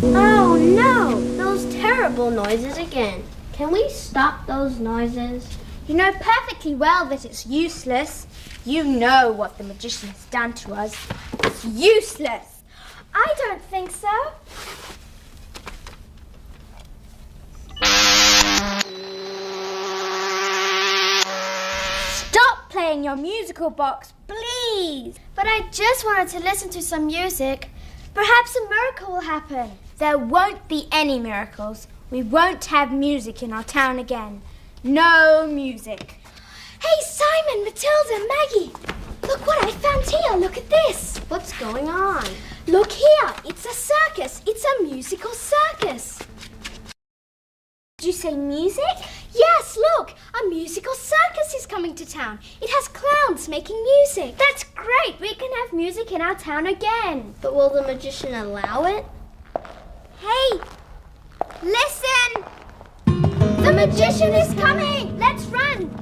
Oh no! Those terrible noises again. Can we stop those noises? You know perfectly well that it's useless. You know what the magician has done to us. It's useless. I don't think so. Stop playing your musical box, please. But I just wanted to listen to some music. Perhaps a miracle will happen. There won't be any miracles. We won't have music in our town again. No music. Hey, Simon, Matilda, Maggie. Look what I found here. Look at this. What's going on? Look here. It's a circus. It's a musical circus. Did you say music? Yes, look. A musical circus is coming to town. It has clowns making music. That's great. We can have music in our town again. But will the magician allow it? Hey, listen. The magician is coming. Let's run.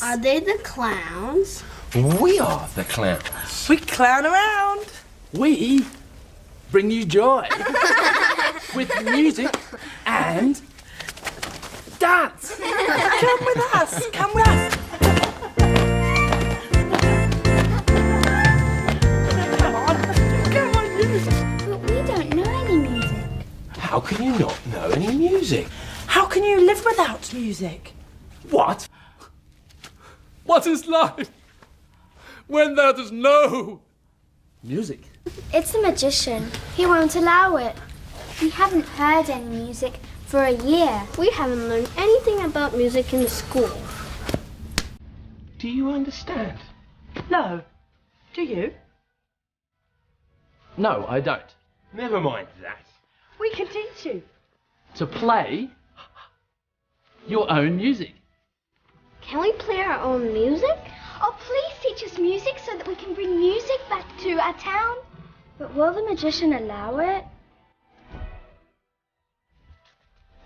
Are they the clowns? We are the clowns. We clown around. We bring you joy with music and dance. Come with us. Come with us. Come on. Come on, you. But we don't know any music. How can you not know any music? How can you live without music? What? What is life when there is no music? It's the magician. He won't allow it. We haven't heard any music for a year. We haven't learned anything about music in school. Do you understand? No. Do you? No, I don't. Never mind that. We can teach you. To play your own music. Can we play our own music? Oh, please teach us music so that we can bring music back to our town. But will the magician allow it?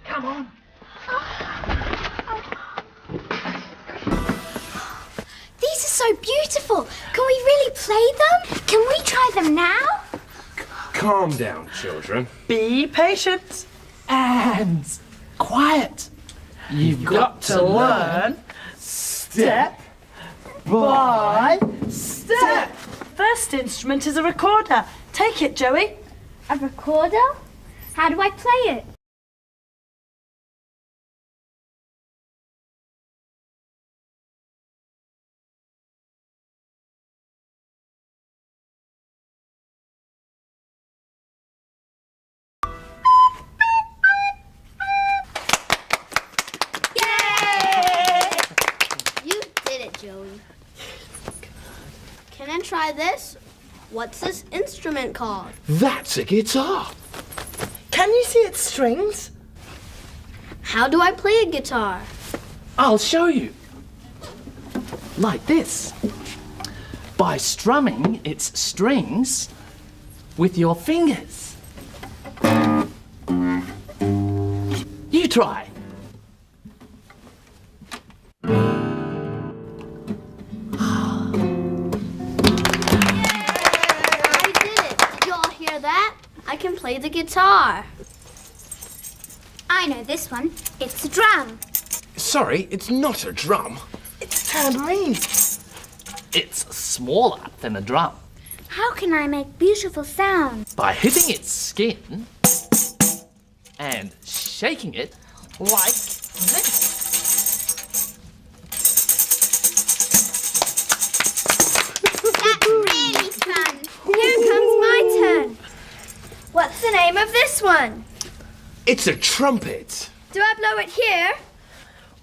Come on. These are so beautiful. Can we really play them? Can we try them now? Calm down, children. Be patient. And quiet. You've got to learn step by step. First instrument is a recorder. Take it, Joey. A recorder? How do I play it? Joey. Can I try this? What's this instrument called? That's a guitar. Can you see its strings? How do I play a guitar? I'll show you. Like this. By strumming its strings with your fingers. You try. I can play the guitar. I know this one. It's a drum. Sorry, it's not a drum. It's a tambourine. It's smaller than a drum. How can I make beautiful sounds? By hitting its skin and shaking it like this. That's really fun. Here comes my turn. What's name of this one? It's a trumpet. Do I blow it here?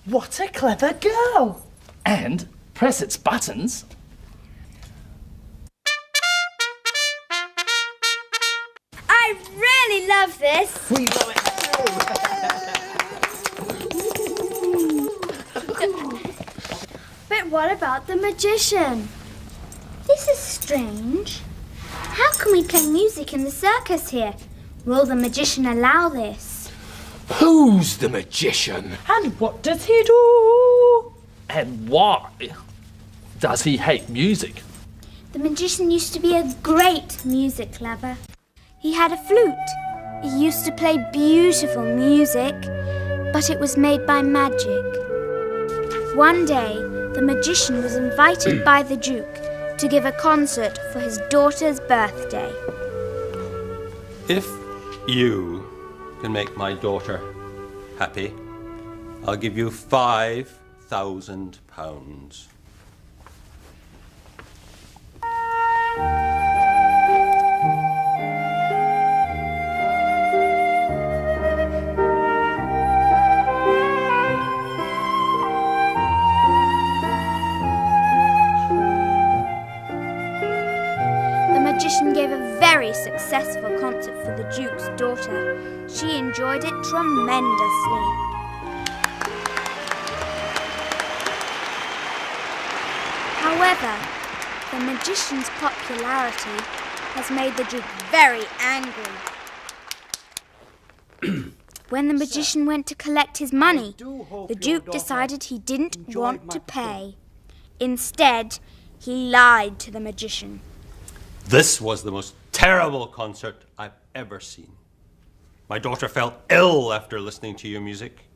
What a clever girl. And press its buttons. I really love this. We blow it But what about the magician? This is strange. How can we play music in the circus here? Will the magician allow this? Who's the magician? And what does he do? And why does he hate music? The magician used to be a great music lover. He had a flute. He used to play beautiful music, but it was made by magic. One day, the magician was invited by the Duke to give a concert for his daughter's birthday. If you can make my daughter happy, I'll give you £5,000. The magician gave a very successful concert for the Duke's daughter. She enjoyed it tremendously. However, the magician's popularity has made the Duke very angry. When the magician went to collect his money, the Duke decided he didn't want to pay. Instead, he lied to the magician. This was the most terrible concert I've ever seen. My daughter fell ill after listening to your music.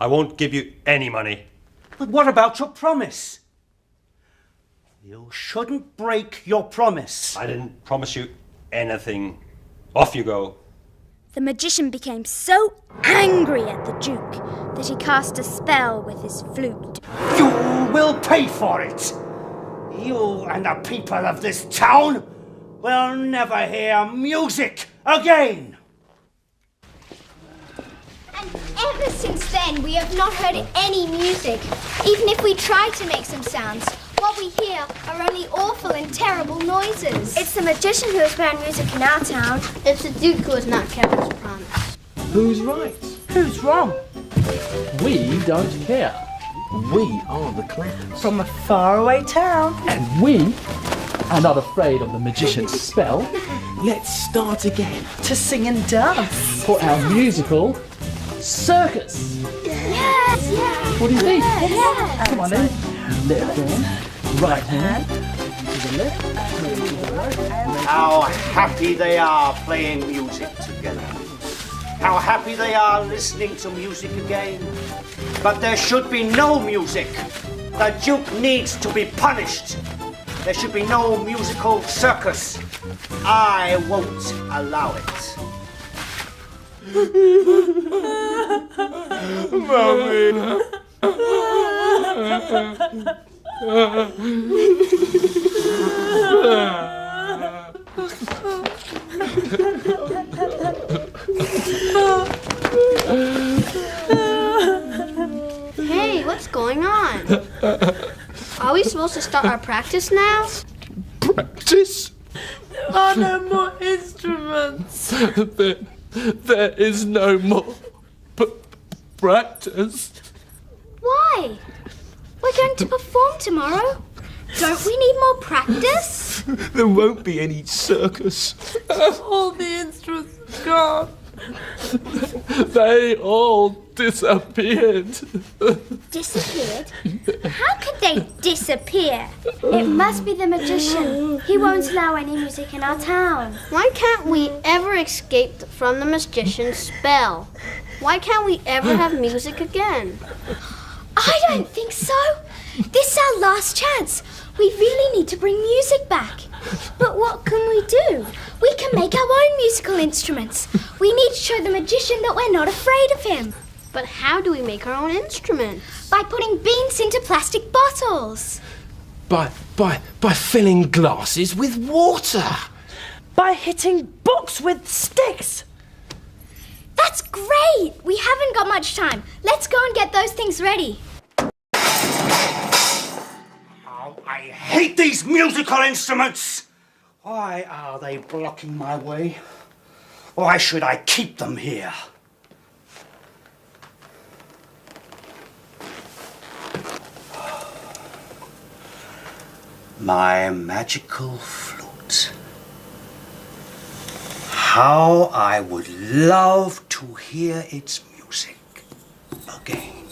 I won't give you any money. But what about your promise? You shouldn't break your promise. I didn't promise you anything. Off you go. The magician became so angry at the Duke that he cast a spell with his flute. You will pay for it. You and the people of this town will never hear music again. And ever since then, we have not heard any music. Even if we try to make some sounds, what we hear are only awful and terrible noises. It's the magician who has banned music in our town. It's the Duke who has not kept his promise. Who's right? Who's wrong? We don't care. We are the clowns. From a faraway town. And we are not afraid of the magician's spell. Let's start again. To sing and dance. For our musical Circus. Yes, yes. What do you think? Yes. Come on then. Left hand, right hand, to the left, to the right. How happy they are playing music together. How happy they are listening to music again. But there should be no music. The Duke needs to be punished. There should be no musical circus. I won't allow it. Mommy. Hey, what's going on? Are we supposed to start our practice now? Practice? There are no more instruments. There is no more practice. Why? We're going to perform tomorrow. Don't we need more practice? There won't be any circus. All the instruments are gone. They all disappeared. Disappeared? How could they disappear? It must be the magician. He won't allow any music in our town. Why can't we ever escape from the magician's spell? Why can't we ever have music again? I don't think so. This is our last chance. We really need to bring music back. But what can we do? We can make our own musical instruments. We need to show the magician that we're not afraid of him. But how do we make our own instruments? By putting beans into plastic bottles. By filling glasses with water. by hitting books with sticks. That's great! We haven't got much time. Let's go and get those things ready. Oh, I hate these musical instruments! Why are they blocking my way? Why should I keep them here? My magical flute. How I would love to hear its music again.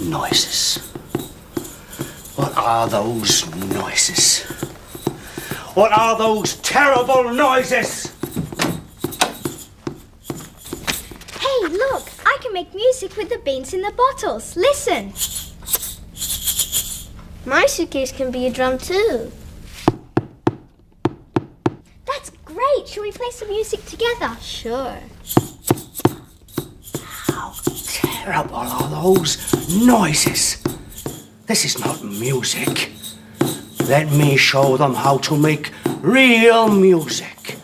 Noises. What are those noises? What are those terrible noises? Hey, look! I can make music with the beans in the bottles. Listen. My suitcase can be a drum too. That's great! Shall we play some music together? Sure. How terrible are those noises? This is not music. Let me show them how to make real music.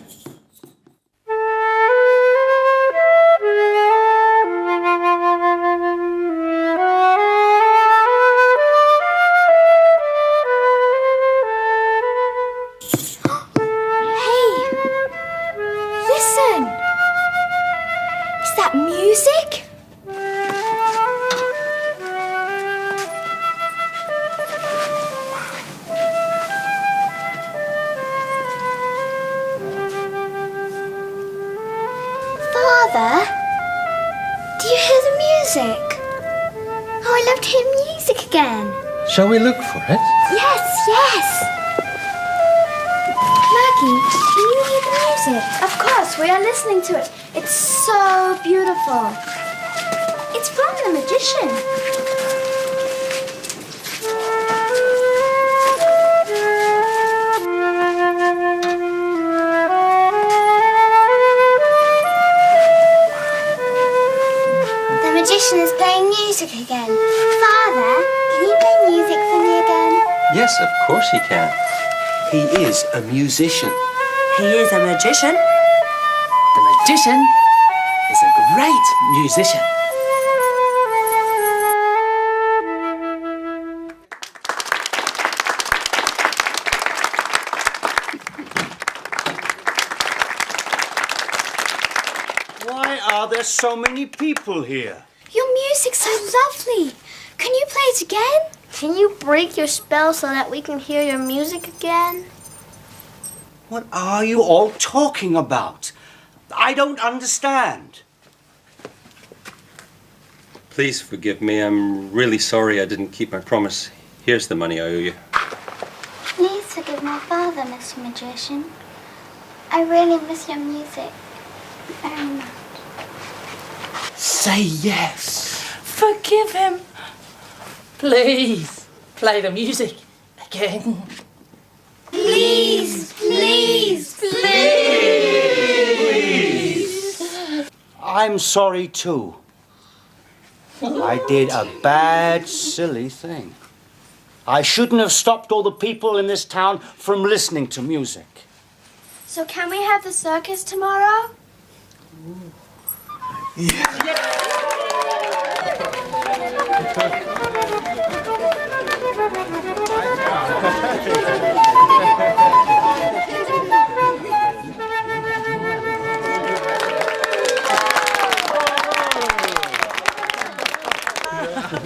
Father, do you hear the music? Oh, I love to hear music again. Shall we look for it? Yes, yes. Maggie, can you hear the music? Of course, we are listening to it. It's so beautiful. It's from the magician. The magician is playing music again. Father, can you play music for me again? Yes, of course he can. He is a musician. He is a magician. The magician is a great musician. Why are there so many people here? Your music's so lovely. Can you play it again? Can you break your spell so that we can hear your music again? What are you all talking about? I don't understand. Please forgive me. I'm really sorry I didn't keep my promise. Here's the money I owe you. Please forgive my father, Mr. Magician. I really miss your music very much. Say yes. Forgive him. Please, play the music again. Please, please, please. I'm sorry too. I did a bad, silly thing. I shouldn't have stopped all the people in this town from listening to music. So can we have the circus tomorrow?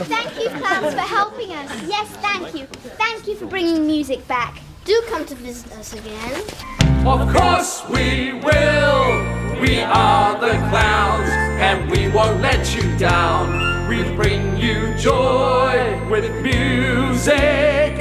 Thank you, class, for helping us. Yes, thank you. Thank you for bringing music back. Do come to visit us again. Of course we will. We are the clowns, and we won't let you down. We'll bring you joy with music